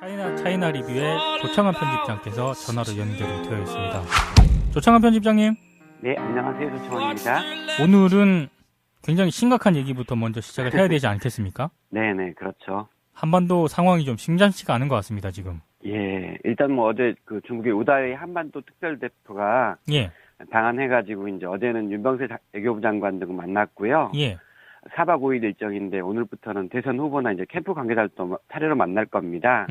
차이나 리뷰의 조창환 편집장께서 전화로 연결이 되어 있습니다. 조창환 편집장님. 네, 안녕하세요. 조창환입니다. 오늘은 굉장히 심각한 얘기부터 먼저 시작을 해야 되지 않겠습니까? 네네, 그렇죠. 한반도 상황이 좀 심상치가 않은 것 같습니다, 지금. 예, 일단 뭐 어제 그 중국의 우다웨이 한반도 특별대표가 예. 방한해가지고 이제 어제는 윤병세 외교부 장관 등 만났고요. 예. 4박 5일 일정인데 오늘부터는 대선 후보나 이제 캠프 관계자들 또 차례로 만날 겁니다.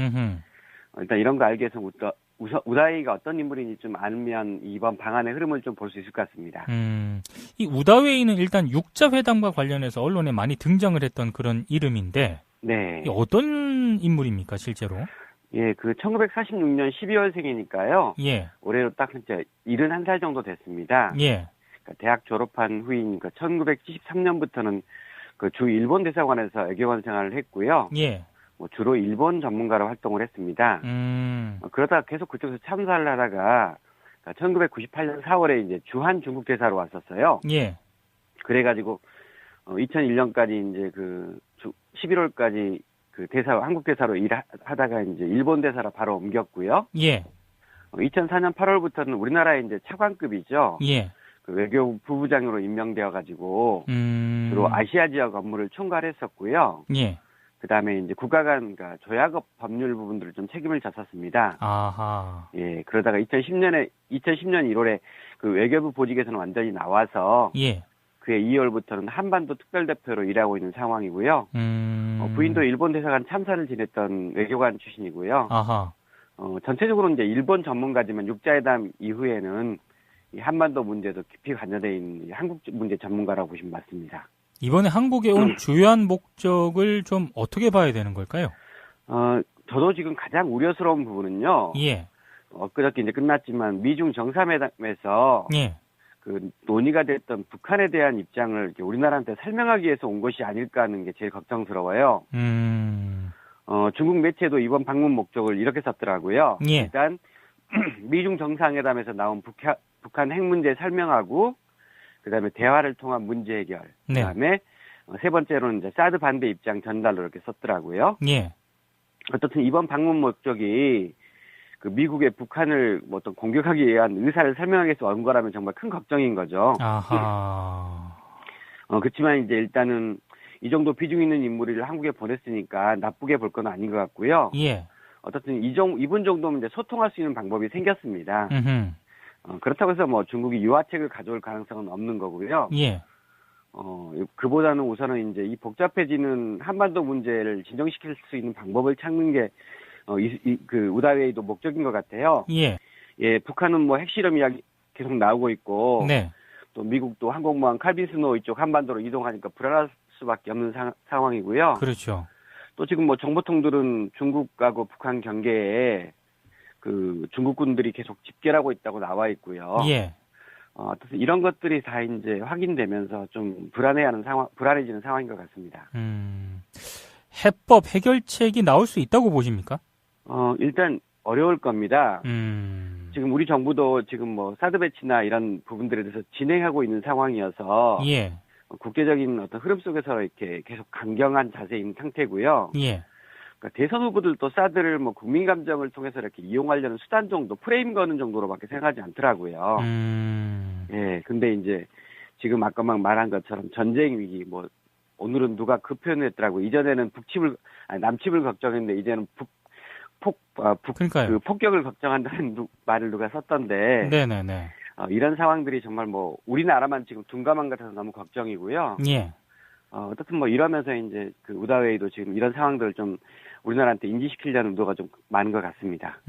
일단 이런 거 알기 위해서 우다웨이가 어떤 인물인지 좀 알면 이번 방한의 흐름을 좀 볼 수 있을 것 같습니다. 이 우다웨이는 일단 육자회담과 관련해서 언론에 많이 등장을 했던 그런 이름인데, 네. 어떤 인물입니까, 실제로? 예, 그 1946년 12월생이니까요. 예. 올해로 딱 진짜 71살 정도 됐습니다. 예. 그러니까 대학 졸업한 후인 1973년부터는 그 주 일본 대사관에서 외교관 생활을 했고요. 예. 뭐 주로 일본 전문가로 활동을 했습니다. 그러다가 계속 그쪽에서 참사를 하다가 1998년 4월에 이제 주한 중국 대사로 왔었어요. 예. 그래가지고 2001년까지 이제 11월까지 그 한국 대사로 일하다가 이제 일본 대사로 바로 옮겼고요. 예. 2004년 8월부터는 우리나라의 이제 차관급이죠. 예. 그 외교부 부부장으로 임명되어가지고 주로 아시아 지역 업무를 총괄했었고요. 예. 그 다음에 이제 국가 간 조약업 법률 부분들을 좀 책임을 졌었습니다. 아하. 예, 그러다가 2010년 1월에 그 외교부 보직에서는 완전히 나와서 예. 그해 2월부터는 한반도 특별대표로 일하고 있는 상황이고요. 부인도 일본 대사관 참사를 지냈던 외교관 출신이고요. 아하. 전체적으로 이제 일본 전문가지만 육자회담 이후에는 이 한반도 문제도 깊이 관여되어 있는 한국 문제 전문가라고 보시면 맞습니다. 이번에 한국에 온 주요한 목적을 좀 어떻게 봐야 되는 걸까요? 저도 지금 가장 우려스러운 부분은요. 예. 엊그저께 이제 끝났지만 미중 정상회담에서 예. 그 논의가 됐던 북한에 대한 입장을 이렇게 우리나라한테 설명하기 위해서 온 것이 아닐까 하는 게 제일 걱정스러워요. 중국 매체도 이번 방문 목적을 이렇게 썼더라고요. 예. 일단 미중 정상회담에서 나온 북한 핵 문제 설명하고 그다음에 대화를 통한 문제 해결. 네. 그다음에 세 번째로는 이제 사드 반대 입장 전달로 이렇게 썼더라고요. 예. 어떻든 이번 방문 목적이 그 미국의 북한을 뭐 어떤 공격하기 위한 의사를 설명하기 위해서 온 거라면 정말 큰 걱정인 거죠. 아하. 그렇지만 이제 일단은 이 정도 비중 있는 인물을 한국에 보냈으니까 나쁘게 볼 건 아닌 것 같고요. 예. 어떻든 이분 정도면 이제 소통할 수 있는 방법이 생겼습니다. 그렇다고 해서 뭐 중국이 유화책을 가져올 가능성은 없는 거고요. 예. 그보다는 우선은 이제 이 복잡해지는 한반도 문제를 진정시킬 수 있는 방법을 찾는 게 그 우다웨이도 목적인 것 같아요. 예. 예, 북한은 뭐 핵실험 이야기 계속 나오고 있고, 네. 또 미국도 항공모함 칼빈스노 이쪽 한반도로 이동하니까 불안할 수밖에 없는 상황이고요. 그렇죠. 또 지금 뭐 정보통들은 중국하고 북한 경계에 그 중국군들이 계속 집결하고 있다고 나와 있고요. 예. 이런 것들이 다 이제 확인되면서 좀 불안해지는 상황인 것 같습니다. 해법 해결책이 나올 수 있다고 보십니까? 일단 어려울 겁니다. 지금 우리 정부도 지금 뭐 사드 배치나 이런 부분들에 대해서 진행하고 있는 상황이어서 예. 국제적인 어떤 흐름 속에서 이렇게 계속 강경한 자세인 상태고요. 예. 그러니까 대선 후보들도 사드를 뭐 국민 감정을 통해서 이렇게 이용하려는 수단 정도, 프레임 거는 정도로밖에 생각하지 않더라고요. 예, 근데 이제 지금 아까 막 말한 것처럼 전쟁 위기, 뭐 오늘은 누가 그 표현을 했더라고요. 이전에는 남침을 걱정했는데 이제는 그러니까요. 폭격을 걱정한다는 말을 누가 썼던데. 네네네. 이런 상황들이 정말 뭐 우리나라만 지금 둔감한 것 같아서 너무 걱정이고요. 예. 어떻든 뭐 이러면서 이제 그 우다웨이도 지금 이런 상황들을 좀 우리나라한테 인지시키려는 의도가 좀 많은 것 같습니다.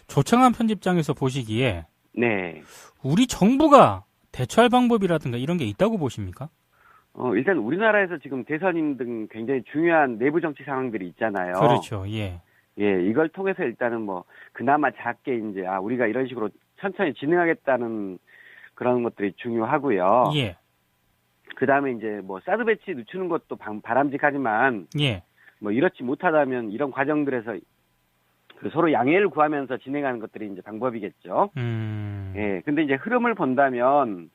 조창환 편집장에서 보시기에 네. 우리 정부가 대처할 방법이라든가 이런 게 있다고 보십니까? 일단 우리나라에서 지금 대선인 등 굉장히 중요한 내부 정치 상황들이 있잖아요. 그렇죠. 예. 예, 이걸 통해서 일단은 뭐 그나마 작게 이제 우리가 이런 식으로 천천히 진행하겠다는 그런 것들이 중요하고요. 예. 그다음에 이제 뭐 사드 배치 늦추는 것도 바람직하지만 예. 뭐 이렇지 못하다면 이런 과정들에서 그 서로 양해를 구하면서 진행하는 것들이 이제 방법이겠죠. 예. 근데 이제 흐름을 본다면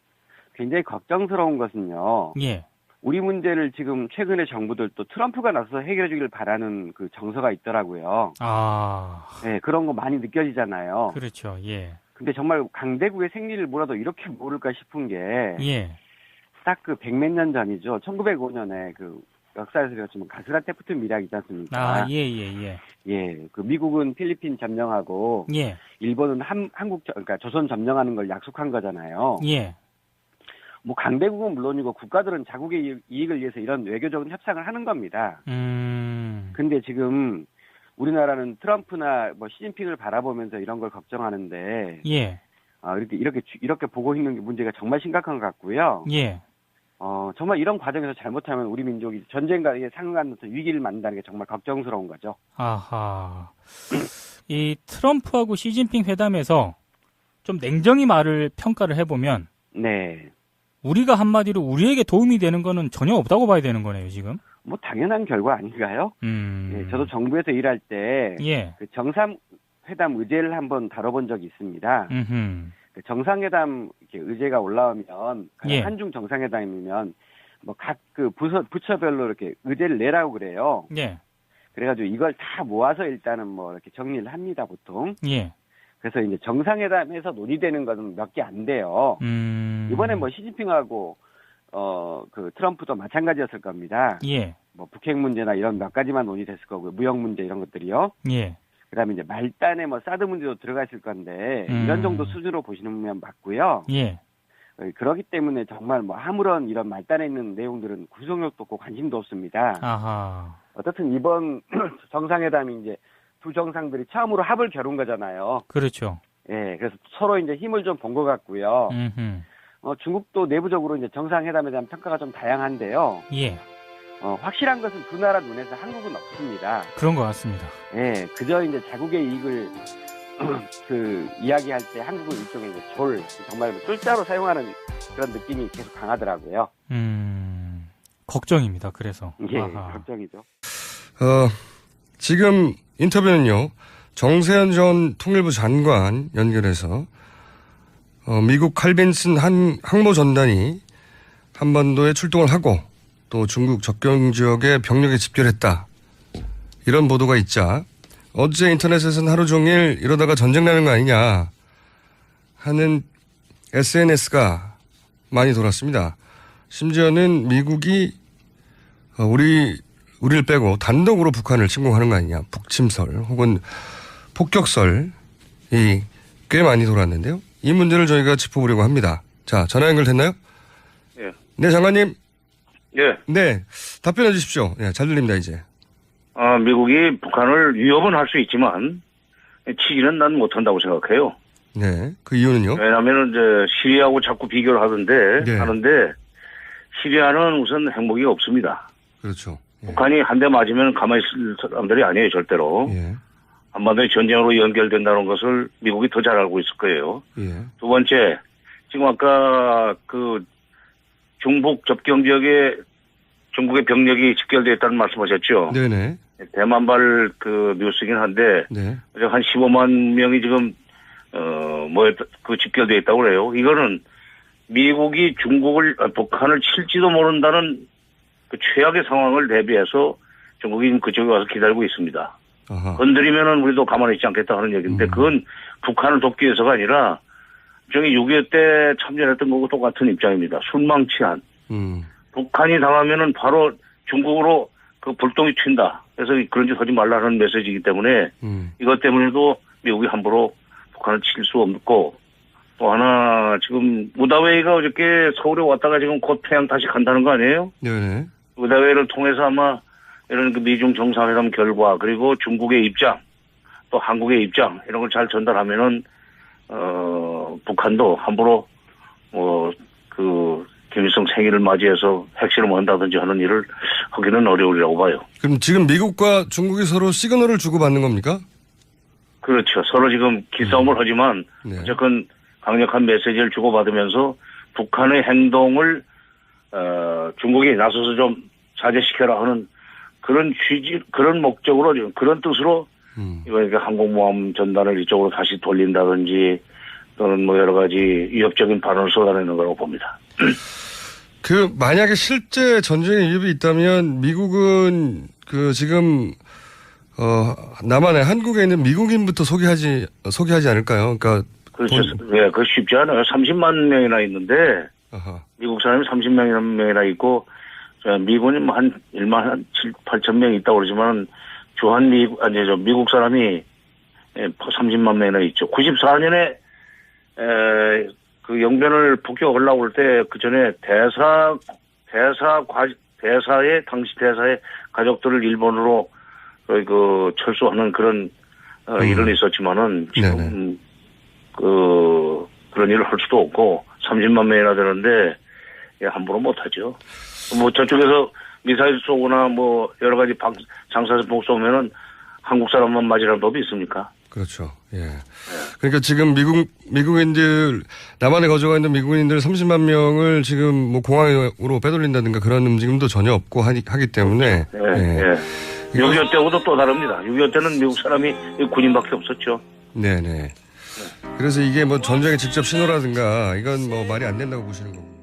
굉장히 걱정스러운 것은요. 예. 우리 문제를 지금 최근에 정부들도 트럼프가 나서서 해결해 주기를 바라는 그 정서가 있더라고요. 네, 그런 거 많이 느껴지잖아요. 그렇죠. 예. 근데 정말 강대국의 생리를 몰라도 이렇게 모를까 싶은 게. 예. 딱 그 백몇 년 전이죠. 1905년에 그 역사에서 배웠지만 가스라 테프트 밀약 있지 않습니까? 예. 그 미국은 필리핀 점령하고. 예. 일본은 그러니까 조선 점령하는 걸 약속한 거잖아요. 예. 뭐 강대국은 물론이고 국가들은 자국의 이익을 위해서 이런 외교적인 협상을 하는 겁니다. 근데 지금 우리나라는 트럼프나 뭐 시진핑을 바라보면서 이런 걸 걱정하는데 예. 이렇게 보고 있는 게 문제가 정말 심각한 것 같고요. 예. 정말 이런 과정에서 잘못하면 우리 민족이 전쟁과 상응하는 위기를 맞는다는 게 정말 걱정스러운 거죠. 아하. 이 트럼프하고 시진핑 회담에서 좀 냉정히 말을 평가를 해보면 네. 우리가 한마디로 우리에게 도움이 되는 거는 전혀 없다고 봐야 되는 거네요, 지금. 뭐 당연한 결과 아닌가요? 예, 저도 정부에서 일할 때 그 정상회담 의제를 한번 다뤄본 적이 있습니다. 그 정상회담 이렇게 의제가 올라오면 한중 정상회담이면 뭐 각 그 부처별로 이렇게 의제를 내라고 그래요. 예. 그래가지고 이걸 다 모아서 일단은 뭐 이렇게 정리를 합니다, 보통. 예. 그래서 이제 정상회담에서 논의되는 것은 몇 개 안 돼요. 이번에 뭐 시진핑하고 그 트럼프도 마찬가지였을 겁니다. 예. 뭐 북핵 문제나 이런 몇 가지만 논의됐을 거고요. 무역 문제 이런 것들이요. 예. 그다음에 이제 말단에 뭐 사드 문제도 들어가 있을 건데 이런 정도 수준으로 보시면 맞고요. 예. 그렇기 때문에 정말 뭐 아무런 이런 말단에 있는 내용들은 구속력도 없고 관심도 없습니다. 아하. 어떻든 이번 정상회담이 이제 두 정상들이 처음으로 합을 겨룬 거잖아요. 그렇죠. 예, 그래서 서로 이제 힘을 좀 본 것 같고요. 중국도 내부적으로 이제 정상회담에 대한 평가가 좀 다양한데요. 예. 확실한 것은 두 나라 눈에서 한국은 없습니다. 그런 것 같습니다. 예, 그저 이제 자국의 이익을 이야기할 때 한국은 일종의 이제 정말 쫄자로 사용하는 그런 느낌이 계속 강하더라고요. 걱정입니다. 그래서. 예, 걱정이죠. 지금 인터뷰는요, 정세현 전 통일부 장관 연결해서 미국 칼빈슨 항모전단이 한반도에 출동을 하고 또 중국 접경 지역에 병력에 집결했다. 이런 보도가 있자 어제 인터넷에서는 하루 종일 이러다가 전쟁 나는 거 아니냐 하는 SNS가 많이 돌았습니다. 심지어는 미국이 우리를 빼고 단독으로 북한을 침공하는 거 아니냐. 북침설 혹은 폭격설이 꽤 많이 돌았는데요. 이 문제를 저희가 짚어보려고 합니다. 자, 전화 연결됐나요? 예. 네, 장관님. 예. 네, 답변해 주십시오. 예, 잘 들립니다, 이제. 미국이 북한을 위협은 할 수 있지만 치기는 난 못한다고 생각해요. 네, 그 이유는요? 왜냐하면 이제 시리아하고 자꾸 비교를 하는데 시리아는 우선 핵무기 없습니다. 그렇죠. 예. 북한이 한 대 맞으면 가만히 있을 사람들이 아니에요, 절대로. 예. 한반도의 전쟁으로 연결된다는 것을 미국이 더 잘 알고 있을 거예요. 예. 두 번째, 지금 아까 그 중북 접경 지역에 중국의 병력이 집결되었다는 말씀하셨죠? 네네. 대만발 그 뉴스긴 한데, 네. 한 15만 명이 지금, 집결되어 있다고 그래요. 이거는 미국이 북한을 칠지도 모른다는 그 최악의 상황을 대비해서 중국이 그쪽에 와서 기다리고 있습니다. 아하. 건드리면은 우리도 가만히 있지 않겠다 하는 얘기인데, 그건 북한을 돕기 위해서가 아니라, 저기 6.25 때 참전했던 거고 똑같은 입장입니다. 술망치한. 북한이 당하면은 바로 중국으로 그 불똥이 튄다. 그래서 그런 짓 하지 말라는 메시지이기 때문에 이것 때문에도 미국이 함부로 북한을 칠 수 없고 또 하나 지금 무다웨이가 어저께 서울에 왔다가 지금 곧 평양 다시 간다는 거 아니에요? 네네. 무다웨이를 통해서 아마 이런 그 미중 정상회담 결과 그리고 중국의 입장 또 한국의 입장 이런 걸 잘 전달하면은 북한도 함부로 김일성 생일을 맞이해서 핵실험을 한다든지 하는 일을 하기는 어려우리라고 봐요. 그럼 지금 미국과 중국이 서로 시그널을 주고받는 겁니까? 그렇죠. 서로 지금 기싸움을 하지만 네. 어쨌든 강력한 메시지를 주고받으면서 북한의 행동을 중국이 나서서 좀 자제시켜라 하는 그런 취지, 그런 목적으로 지금 그런 뜻으로 이번에 항공모함 전단을 이쪽으로 다시 돌린다든지 또는 뭐 여러 가지 위협적인 발언을 쏟아내는 거라고 봅니다. 만약에 실제 전쟁에 위협이 있다면 미국은 지금, 남한에 한국에 있는 미국인부터 소개하지 않을까요? 그러니까. 그렇죠. 네, 그거 쉽지 않아요. 30만 명이나 있는데, 아하. 미국 사람이 30만 명이나 있고, 미군이 한 1만 8천 명 있다고 그러지만, 미국 사람이 30만 명이나 있죠. 94년에, 그 영변을 폭격하려고 할 때, 그 전에 당시 대사의 가족들을 일본으로, 철수하는 그런, 일은 있었지만은, 지금, 그런 일을 할 수도 없고, 30만 명이나 되는데, 함부로 못하죠. 저쪽에서 미사일 쏘거나 여러 가지 장사선폭 쏘면은 한국 사람만 맞으라는 법이 있습니까? 그렇죠. 예. 그러니까 지금 미국인들, 남한에 거주가 있는 미국인들 30만 명을 지금 공항으로 빼돌린다든가 그런 움직임도 전혀 없고 하기 때문에. 예. 예. 6.25 때하고도 또 다릅니다. 6.25 때는 미국 사람이 군인밖에 없었죠. 네네. 그래서 이게 전쟁의 직접 신호라든가 이건 말이 안 된다고 보시는 거고.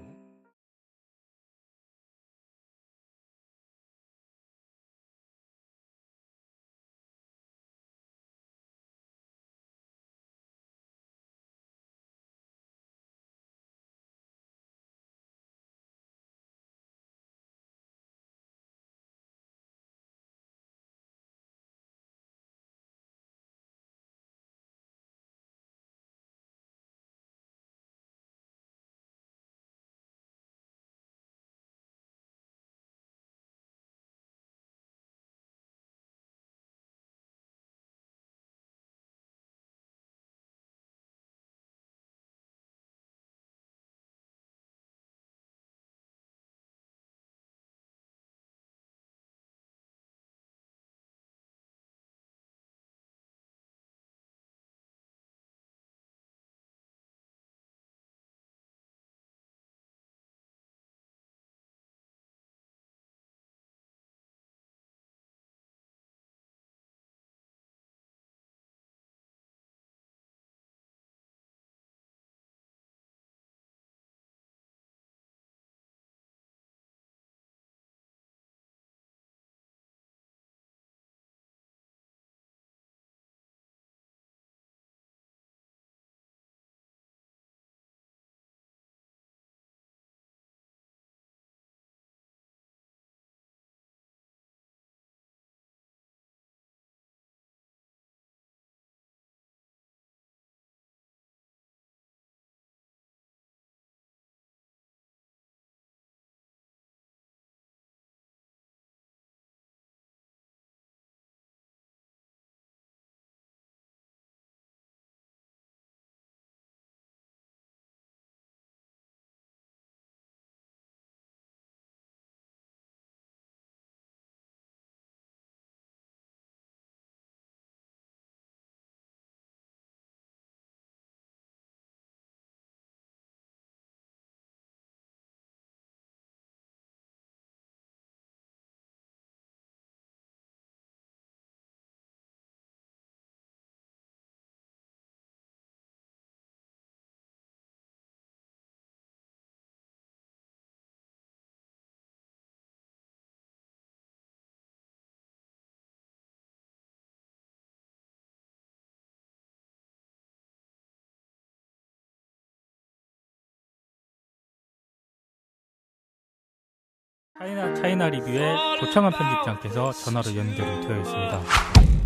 차이나 리뷰의 조창환 편집장께서 전화로 연결이 되어 있습니다.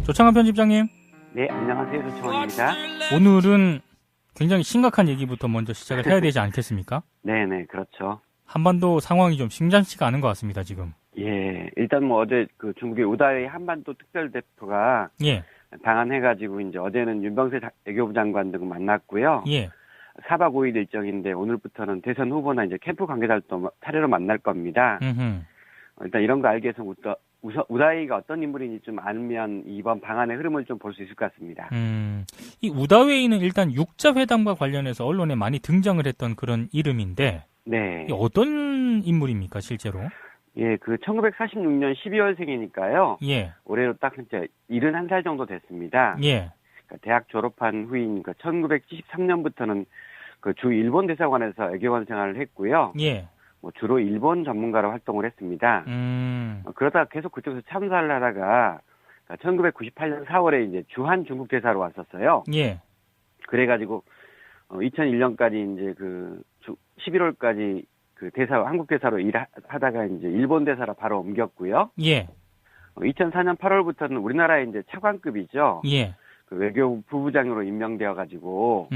조창환 편집장님. 네, 안녕하세요. 조창환입니다. 오늘은 굉장히 심각한 얘기부터 먼저 시작을 해야 되지 않겠습니까? 네네, 그렇죠. 한반도 상황이 좀 심상치가 않은 것 같습니다, 지금. 예, 일단 어제 중국의 우다이 한반도 특별대표가 예. 방한해가지고 이제 어제는 윤병세 외교부 장관 등 만났고요. 예. 4박 5일 일정인데 오늘부터는 대선 후보나 이제 캠프 관계자도 차례로 만날 겁니다. 일단 이런 거 알기 위해서 우다이가 어떤 인물인지 좀 알면 이번 방안의 흐름을 좀 볼 수 있을 것 같습니다. 이 우다웨이는 일단 육자회담과 관련해서 언론에 많이 등장을 했던 그런 이름인데, 네. 어떤 인물입니까, 실제로? 예, 1946년 12월생이니까요. 예. 올해로 딱 진짜 71살 정도 됐습니다. 예. 그러니까 대학 졸업한 후이니까 1973년부터는 주 일본 대사관에서 외교관 생활을 했고요. 예. 뭐 주로 일본 전문가로 활동을 했습니다. 그러다가 계속 그쪽에서 참사를 하다가 1998년 4월에 이제 주한 중국 대사로 왔었어요. 예. 그래가지고 2001년까지 이제 11월까지 그 한국 대사로 일하다가 이제 일본 대사로 바로 옮겼고요. 예. 2004년 8월부터는 우리나라의 이제 차관급이죠. 예. 그 외교부 부부장으로 임명되어 가지고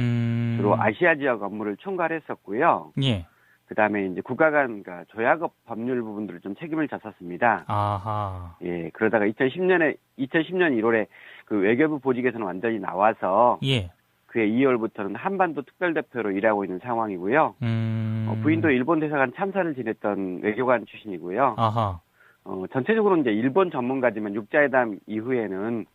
주로 아시아 지역 업무를 총괄했었고요. 예. 그다음에 이제 국가 간 조약업 법률 부분들을 좀 책임을 졌었습니다. 아하. 예. 그러다가 2010년 1월에 그 외교부 보직에서는 완전히 나와서 예. 그해 2월부터는 한반도 특별대표로 일하고 있는 상황이고요. 부인도 일본 대사관 참사를 지냈던 외교관 출신이고요. 아하. 전체적으로 이제 일본 전문가지만 육자회담 이후에는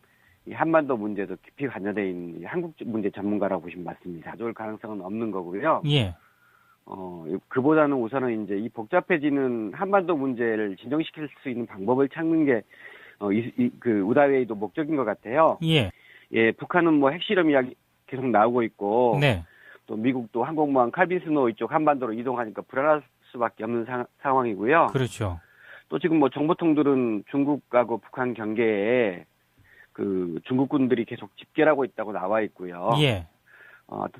이 한반도 문제도 깊이 관여돼 있는 한국 문제 전문가라고 보시면 맞습니다. 가져올 가능성은 없는 거고요. 예. 그보다는 우선은 이제 이 복잡해지는 한반도 문제를 진정시킬 수 있는 방법을 찾는 게 그 우다웨이도 목적인 것 같아요. 예. 예, 북한은 뭐 핵실험 이야기 계속 나오고 있고, 네. 또 미국도 항공모함 칼빈스노 이쪽 한반도로 이동하니까 불안할 수밖에 없는 상황이고요. 그렇죠. 또 지금 뭐 정보통들은 중국하고 북한 경계에 그 중국군들이 계속 집결하고 있다고 나와 있고요. 예.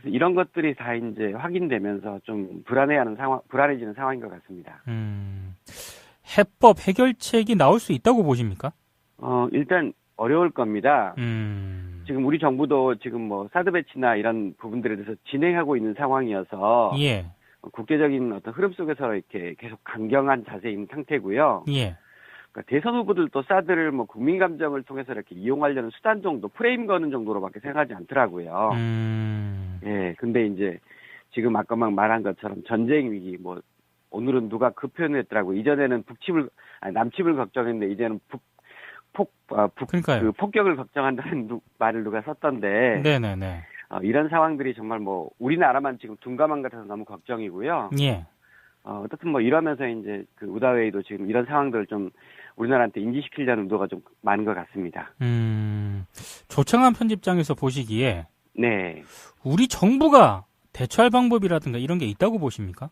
이런 것들이 다 이제 확인되면서 좀 불안해지는 상황인 것 같습니다. 해법 해결책이 나올 수 있다고 보십니까? 일단 어려울 겁니다. 지금 우리 정부도 지금 뭐 사드 배치나 이런 부분들에 대해서 진행하고 있는 상황이어서 예. 국제적인 어떤 흐름 속에서 이렇게 계속 강경한 자세인 상태고요. 예. 그러니까 대선 후보들도 사드를 뭐 국민 감정을 통해서 이렇게 이용하려는 수단 정도, 프레임 거는 정도로밖에 생각하지 않더라고요. 예, 근데 이제 지금 아까 막 말한 것처럼 전쟁 위기, 뭐 오늘은 누가 그 표현을 했더라고. 이전에는 남침을 걱정했는데 이제는 그러니까요. 폭격을 걱정한다는 말을 누가 썼던데. 네네네. 이런 상황들이 정말 뭐 우리나라만 지금 둔감한 것 같아서 너무 걱정이고요. 예. 어떻든 뭐 이러면서 이제 그 우다웨이도 지금 이런 상황들을 좀 우리나라한테 인지시키려는 의도가 좀 많은 것 같습니다. 조창한 편집장에서 보시기에 네. 우리 정부가 대처할 방법이라든가 이런 게 있다고 보십니까?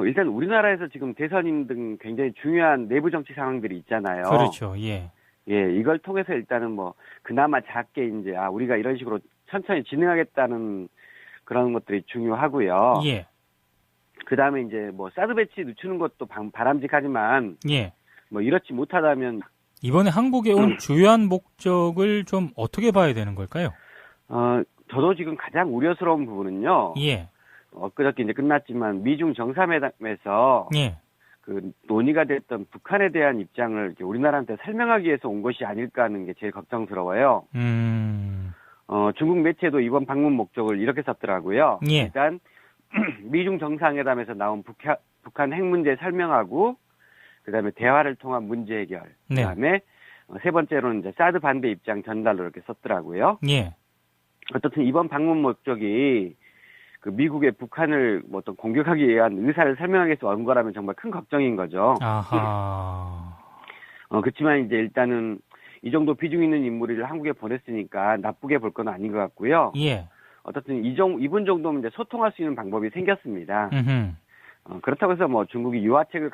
일단 우리나라에서 지금 대선인 등 굉장히 중요한 내부 정치 상황들이 있잖아요. 그렇죠. 예. 예, 이걸 통해서 일단은 뭐 그나마 작게 이제 우리가 이런 식으로 천천히 진행하겠다는 그런 것들이 중요하고요. 예. 그다음에 이제 뭐 사드 배치 늦추는 것도 바람직하지만 예. 뭐 이렇지 못하다면 이번에 한국에 온 주요한 목적을 좀 어떻게 봐야 되는 걸까요? 저도 지금 가장 우려스러운 부분은요. 예. 엊그저께 이제 끝났지만 미중 정상회담에서 예. 그 논의가 됐던 북한에 대한 입장을 이렇게 우리나라한테 설명하기 위해서 온 것이 아닐까 하는 게 제일 걱정스러워요. 중국 매체도 이번 방문 목적을 이렇게 썼더라고요. 예. 일단 미중 정상회담에서 나온 북한 핵 문제 설명하고 그다음에 대화를 통한 문제 해결. 네. 그다음에 세 번째로는 이제 사드 반대 입장 전달로 이렇게 썼더라고요. 예. 어떻든 이번 방문 목적이 그 미국의 북한을 뭐 어떤 공격하기 위한 의사를 설명하기 위해서 온 거라면 정말 큰 걱정인 거죠. 아하. 그렇지만 이제 일단은 이 정도 비중 있는 인물을 한국에 보냈으니까 나쁘게 볼 건 아닌 것 같고요. 예. 어떻든 이분 정도면 이제 소통할 수 있는 방법이 생겼습니다. 그렇다고 해서 뭐 중국이 유화책을